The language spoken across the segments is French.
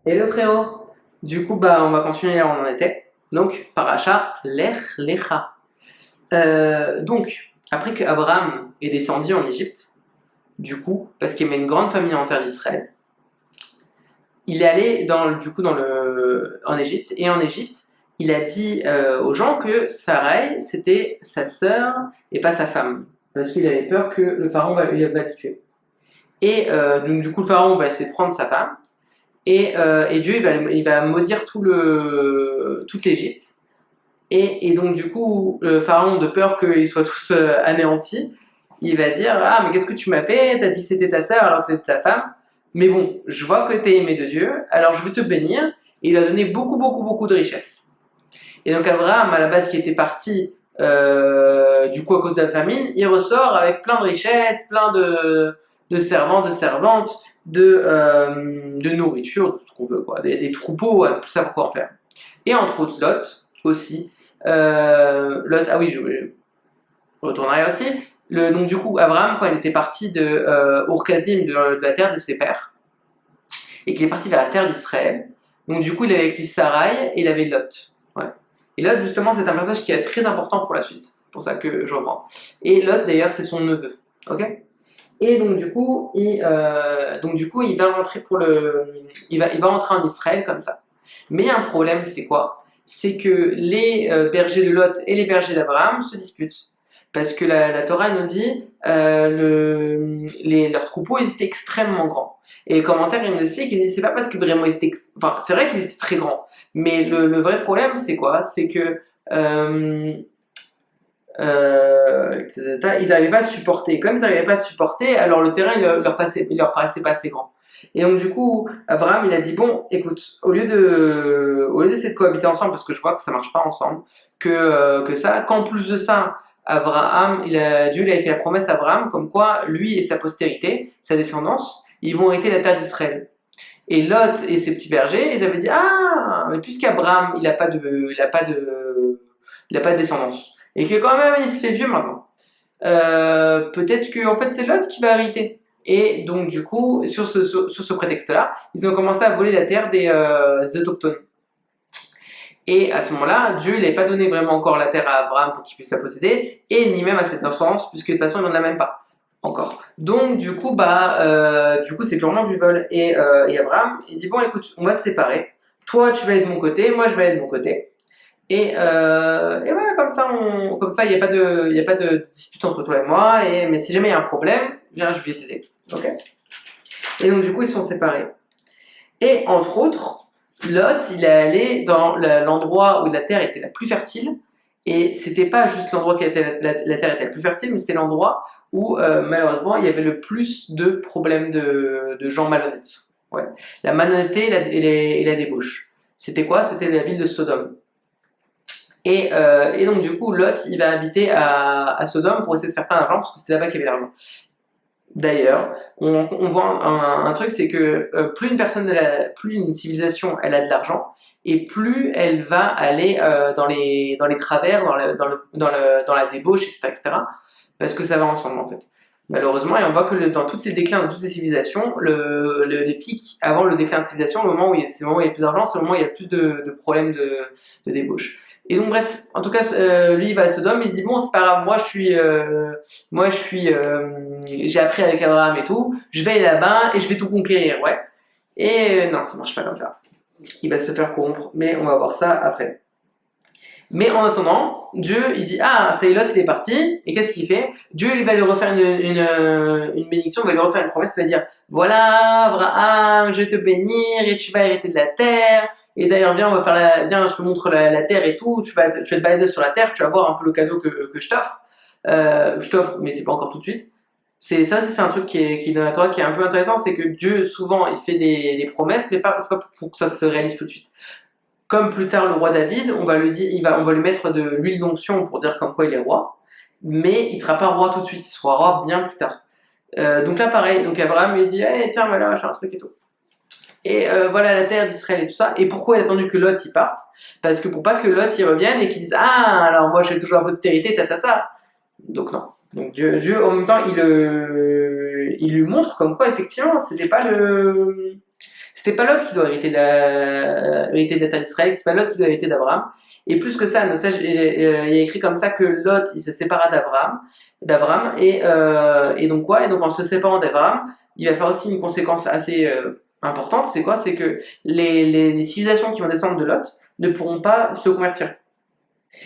Et le frérot, du coup, on va continuer là où on en était. Donc, paracha Lech Lecha. Donc, après qu'Abraham est descendu en Égypte, du coup, parce qu'il y avait une grande famille en terre d'Israël, il est allé en Égypte, et en Égypte, il a dit aux gens que Sarai, c'était sa sœur et pas sa femme, parce qu'il avait peur que le pharaon va le tuer. Et donc, du coup, le pharaon va essayer de prendre sa femme, et Dieu il va maudire toute l'Égypte. Et donc, du coup, le pharaon, de peur qu'ils soient tous anéantis, il va dire: Ah, mais qu'est-ce que tu m'as fait? T'as dit que c'était ta sœur alors que c'était ta femme. Mais bon, je vois que t'es aimé de Dieu, alors je veux te bénir. Et il a donné beaucoup, beaucoup, beaucoup de richesses. Et donc, Abraham, à la base, qui était parti du coup à cause de la famine, il ressort avec plein de richesses, plein de servants, de servantes, de nourriture, tout ce qu'on veut, quoi, des troupeaux, tout ça pour quoi en faire. Et entre autres, Lot aussi. Lot, ah oui, je retournerai aussi. Donc du coup, Abraham, quand il était parti de Ur-Kasdim, de la terre de ses pères, et qu'il est parti vers la terre d'Israël, donc du coup, il avait avec lui Sarai et il avait Lot. Ouais. Et Lot, justement, c'est un personnage qui est très important pour la suite. C'est pour ça que je reprends. Et Lot, d'ailleurs, c'est son neveu. Ok. Et donc du coup, il va rentrer il va rentrer en Israël comme ça. Mais il y a un problème, c'est quoi? C'est que les bergers de Lot et les bergers d'Abraham se disputent. Parce que la Torah nous dit leurs troupeaux ils étaient extrêmement grands. Et les commentaires ils nous expliquent, ils disent c'est pas parce que vraiment ils étaient. Enfin, c'est vrai qu'ils étaient très grands. Mais le vrai problème c'est quoi? C'est que euh, ils n'arrivaient pas à supporter. Comme ils n'arrivaient pas à supporter, alors le terrain il leur paraissait pas assez grand. Et donc du coup, Abraham il a dit bon, écoute, au lieu d'essayer de cohabiter ensemble, parce que je vois que ça marche pas ensemble, que ça, qu'en plus de ça, Dieu il avait fait la promesse à Abraham comme quoi lui et sa postérité, sa descendance, ils vont hériter la terre d'Israël. Et Lot et ses petits bergers, ils avaient dit ah, mais puisqu'Abraham il a pas de descendance et que quand même il se fait vieux maintenant. Peut-être que en fait c'est Lot qui va hériter. Et donc du coup, sur ce prétexte-là, ils ont commencé à voler la terre des autochtones. Et à ce moment-là, Dieu n'avait pas donné vraiment encore la terre à Abraham pour qu'il puisse la posséder, et ni même à cette descendance, puisque de toute façon il n'en a même pas encore. Donc du coup c'est purement du vol. Et Abraham, il dit bon écoute, on va se séparer. Toi tu vas aller de mon côté, moi je vais aller de mon côté. Et voilà, comme ça, il n'y a pas de dispute entre toi et moi. Mais si jamais il y a un problème, viens, je vais t'aider. Ok. Et donc du coup, ils sont séparés. Et entre autres, Lot, il est allé dans l'endroit où la terre était la plus fertile. Et c'était pas juste l'endroit où la terre était la plus fertile, mais c'était l'endroit où malheureusement il y avait le plus de problèmes de gens malhonnêtes. Ouais. La malhonnêteté et la débauche. C'était quoi? C'était la ville de Sodome. Et donc, du coup, Lot, il va habiter à Sodome pour essayer de faire plein d'argent, parce que c'était là-bas qu'il y avait l'argent. D'ailleurs, on voit un truc, c'est que plus une civilisation elle a de l'argent, et plus elle va aller dans les travers, dans la débauche, etc., etc., parce que ça va ensemble en fait. Malheureusement, et on voit que dans tous les déclins de toutes les civilisations, les pics avant le déclin de civilisation, c'est le moment où il y a plus d'argent, c'est le moment où il y a plus de problèmes de débauche. Et donc bref, en tout cas, lui il va à Sodome, il se dit bon c'est pas grave, j'ai appris avec Abraham et tout, je vais aller là-bas et je vais tout conquérir, ouais. Et non, ça marche pas comme ça. Il va se faire corrompre, mais on va voir ça après. Mais en attendant, Dieu, il dit ah, ça y est, Lot, il est parti, et qu'est-ce qu'il fait? Dieu, il va lui refaire une bénédiction, il va lui refaire une promesse, il va dire voilà, Abraham, je vais te bénir, et tu vas hériter de la terre, et d'ailleurs, viens, je te montre la terre et tout, tu vas te balader sur la terre, tu vas voir un peu le cadeau que je t'offre, mais c'est pas encore tout de suite. C'est un truc qui est dans la Torah qui est un peu intéressant, c'est que Dieu, souvent, il fait des promesses, mais c'est pas pour que ça se réalise tout de suite. Comme plus tard le roi David, on va lui mettre de l'huile d'onction pour dire comme quoi il est roi, mais il ne sera pas roi tout de suite, il sera roi bien plus tard. Donc là pareil, donc Abraham lui dit hey, tiens voilà, j'ai un truc et tout. Et voilà la terre d'Israël et tout ça. Et pourquoi il a attendu que Lot y parte? Parce que pour pas que Lot y revienne et qu'il dise ah alors moi j'ai toujours la postérité ta. Donc non. Donc Dieu en même temps il lui montre comme quoi effectivement c'était pas C'était pas Lot qui doit hériter de la terre d'Israël, c'est pas Lot qui doit hériter d'Abraham. Et plus que ça, il y a écrit comme ça que Lot, il se sépara d'Abraham, et donc quoi? Et donc en se séparant d'Abraham, il va faire aussi une conséquence assez importante. C'est quoi? C'est que les civilisations qui vont descendre de Lot ne pourront pas se convertir.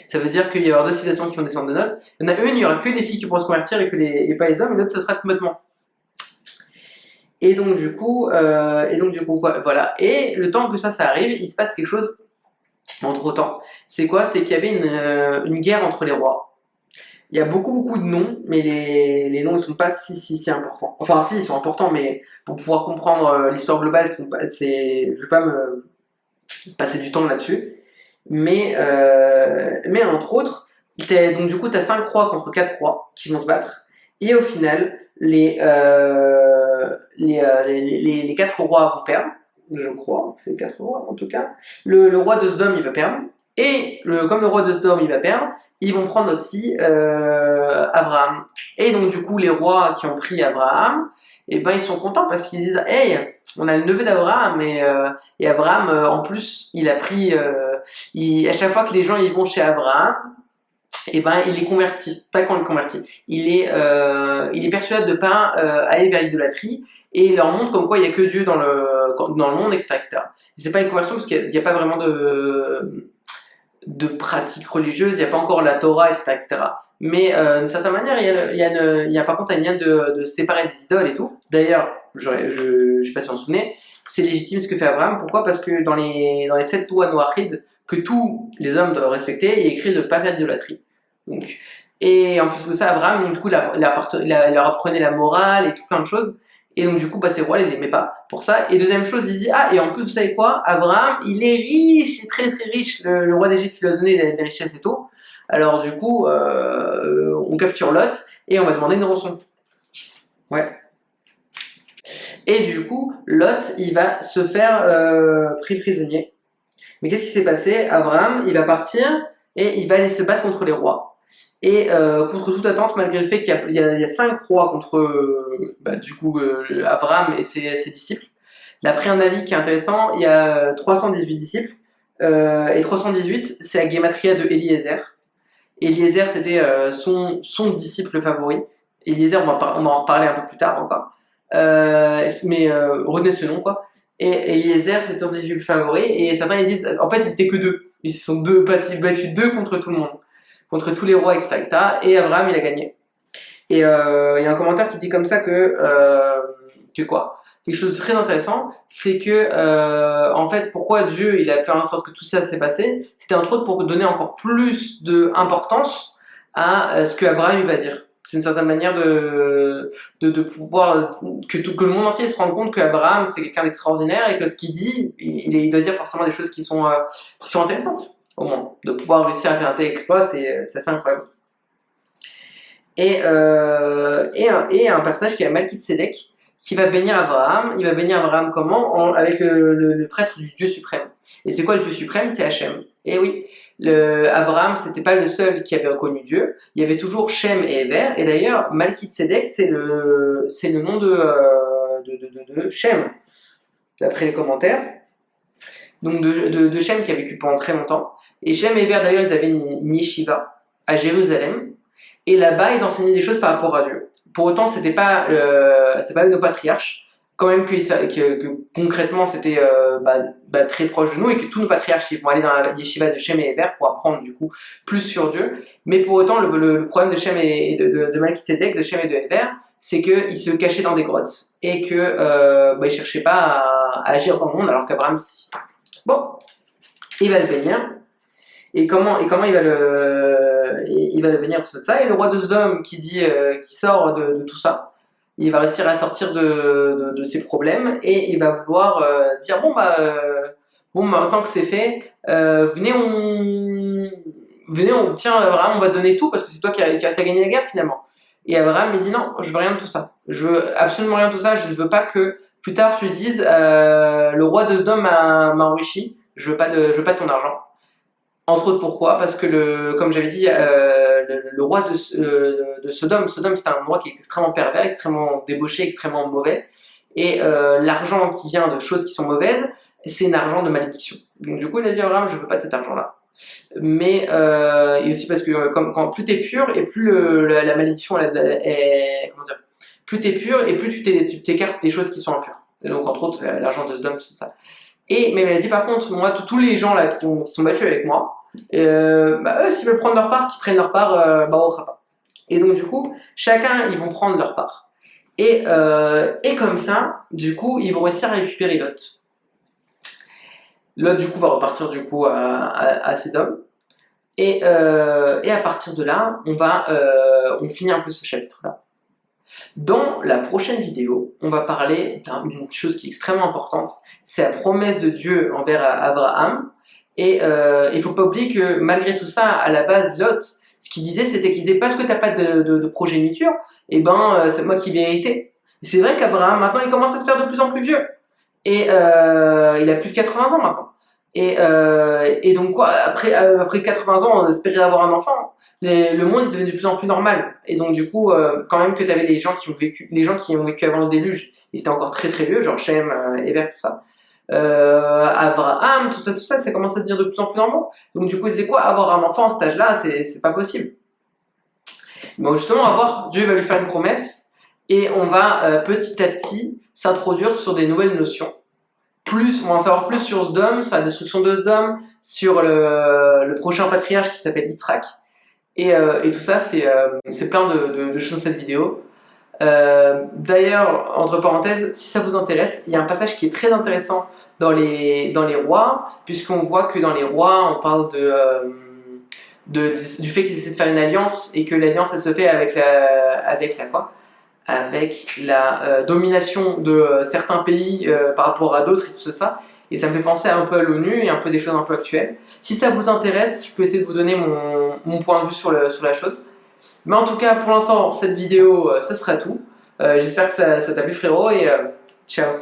Ça veut dire qu'il y aura deux civilisations qui vont descendre de Lot. Il y en a une, il y aura que les filles qui pourront se convertir et pas les hommes, et l'autre, ça sera complètement. Et donc du coup, voilà. Et le temps que ça arrive, il se passe quelque chose entre temps. C'est quoi? C'est qu'il y avait une guerre entre les rois. Il y a beaucoup de noms, mais les noms ne sont pas si importants. Enfin, si, ils sont importants, mais pour pouvoir comprendre l'histoire globale, je ne vais pas me passer du temps là-dessus. Mais entre autres, donc du coup, tu as 5 rois contre 4 rois qui vont se battre. Et au final, les 4 rois vont perdre. Je crois, c'est 4 rois en tout cas. Le roi de Sodome, il va perdre. Et comme le roi de Sodome, il va perdre, ils vont prendre aussi Abraham. Et donc du coup, les rois qui ont pris Abraham, et ben ils sont contents parce qu'ils disent, hey, on a le neveu d'Abraham et Abraham, en plus, il a pris, à chaque fois que les gens ils vont chez Abraham, et ben il est converti, pas qu'on le convertit, il est persuadé de ne pas aller vers l'idolâtrie et il leur montre comme quoi il n'y a que Dieu dans le monde, etc. etc. C'est pas une conversion parce qu'il n'y a pas vraiment de pratique religieuse, il n'y a pas encore la Torah, etc. etc. Mais d'une certaine manière, il y a par contre un lien de se séparer des idoles et tout. D'ailleurs, je ne sais pas si vous vous souvenez, c'est légitime ce que fait Abraham. Pourquoi? Parce que dans les 7 lois noachides que tous les hommes doivent respecter, il est écrit de ne pas faire d'idolâtrie. Donc, et en plus de ça, Abraham, donc, du coup, leur apprenait la morale et tout plein de choses. Et donc, du coup, ces rois, ils l'aimaient pas pour ça. Et deuxième chose, il dit, ah, et en plus, vous savez quoi? Abraham, il est riche, il est très très riche. Le roi d'Égypte lui a donné des richesses et tout. Alors, du coup, on capture Lot et on va demander une rançon. Ouais. Et du coup, Lot, il va se faire pris prisonnier. Mais qu'est-ce qui s'est passé? Abraham, il va partir et il va aller se battre contre les rois. Et contre toute attente, malgré le fait qu'il y a 5 rois contre Abraham et ses disciples, d'après un avis qui est intéressant, il y a 318 disciples. Et 318, c'est la gematria de Eliezer. Eliezer, c'était son disciple favori. Eliezer, on va en reparler un peu plus tard encore. Mais retenez ce nom, quoi. Et Eliezer, c'est son disciple favori. Et certains, ils disent, en fait, c'était que deux. Ils se sont battus deux contre tout le monde. Contre tous les rois, etc. etc. Et Abraham, il a gagné. Et il y a un commentaire qui dit comme ça que quoi? Quelque chose de très intéressant, c'est que en fait, pourquoi Dieu il a fait en sorte que tout ça s'est passé, c'était entre autres pour donner encore plus d'importance à ce que Abraham il va dire. C'est une certaine manière de pouvoir que le monde entier se rende compte qu'Abraham c'est quelqu'un d'extraordinaire et que ce qu'il dit, il doit dire forcément des choses qui sont intéressantes au monde. De pouvoir réussir à faire un tel exploit, c'est assez incroyable. Et un personnage qui est Malkitsédek, qui va bénir Abraham. Il va bénir Abraham comment? Avec le prêtre du Dieu suprême. Et c'est quoi le Dieu suprême? C'est Hachem. Et oui, Abraham, c'était pas le seul qui avait reconnu Dieu. Il y avait toujours Shem et Ever. Et d'ailleurs, Malkitsédek, c'est le nom de Shem, d'après les commentaires. Donc de Shem qui a vécu pendant très longtemps. Et Shem et Ever, d'ailleurs, ils avaient une yeshiva à Jérusalem. Et là-bas, ils enseignaient des choses par rapport à Dieu. Pour autant, c'est pas nos patriarches. Quand même que concrètement, c'était très proche de nous et que tous nos patriarches ils vont aller dans la yeshiva de Shem et Ever pour apprendre du coup plus sur Dieu. Mais pour autant, le problème de Shem et de Malkitsédek, de Shem et de Ever, c'est qu'ils se cachaient dans des grottes et qu'ils ne cherchaient pas à agir dans le monde alors qu'Abraham, si. Bon, il va le bénir. Et comment il va le bénir tout ça? Et le roi de Sodome qui sort de tout ça, il va réussir à sortir de ses problèmes et il va vouloir dire bon maintenant que c'est fait, tiens Abraham, on va te donner tout parce que c'est toi qui as réussi à gagner la guerre finalement. Et Abraham il dit non, je veux rien de tout ça, je veux absolument rien de tout ça, je ne veux pas que plus tard tu dises le roi de Sodome m'a enrichi, je veux pas de ton argent. Entre autres, pourquoi? Parce que, comme j'avais dit, le roi de Sodome, c'est un roi qui est extrêmement pervers, extrêmement débauché, extrêmement mauvais. Et l'argent qui vient de choses qui sont mauvaises, c'est un argent de malédiction. Donc du coup, il a dit à Abraham, je veux pas de cet argent-là. Mais et aussi parce que quand plus t'es pur et plus la malédiction est, comment dire, plus t'es pur et plus tu t'écartes des choses qui sont impures. Et donc entre autres l'argent de Sodome, tout ça. Mais il m'a dit par contre, moi tous les gens là qui sont battus avec moi, eux s'ils veulent prendre leur part, qu'ils prennent leur part, au Khapa. Et donc du coup, chacun ils vont prendre leur part. Et comme ça, du coup, ils vont réussir à récupérer Lot. Lot, du coup, va repartir du coup à Sédom. Et à partir de là, on finit un peu ce chapitre-là. Dans la prochaine vidéo, on va parler d'une chose qui est extrêmement importante, c'est la promesse de Dieu envers Abraham. Et il ne faut pas oublier que malgré tout ça, à la base, Lot, ce qu'il disait, c'était qu'il disait parce que tu n'as pas de progéniture, et c'est moi qui vais hériter. C'est vrai qu'Abraham, maintenant, il commence à se faire de plus en plus vieux. Et il a plus de 80 ans maintenant. Et donc quoi, après 80 ans, on espérait avoir un enfant. Le monde est devenu de plus en plus normal. Et donc du coup, quand même que tu avais les gens qui ont vécu avant le déluge, ils étaient encore très très vieux, genre Shem, Eber, tout ça. Abraham, tout ça, ça commence à devenir de plus en plus normal. Donc du coup, c'est quoi avoir un enfant à cet âge-là, c'est pas possible. Bon, justement, on va voir, Dieu va lui faire une promesse et on va petit à petit s'introduire sur des nouvelles notions. On va en savoir plus sur Sdom, sur la destruction de Sdom, sur le prochain patriarche qui s'appelle Yitzhak. Et tout ça, c'est plein de choses dans cette vidéo. D'ailleurs, entre parenthèses, si ça vous intéresse, il y a un passage qui est très intéressant dans les rois, puisqu'on voit que dans les rois, on parle du fait qu'ils essaient de faire une alliance et que l'alliance elle se fait avec la domination de certains pays par rapport à d'autres et tout ça. Et ça me fait penser un peu à l'ONU et un peu des choses un peu actuelles. Si ça vous intéresse, je peux essayer de vous donner mon point de vue sur la chose. Mais en tout cas, pour l'instant, cette vidéo, ce sera tout. J'espère que ça t'a plu, frérot, et ciao.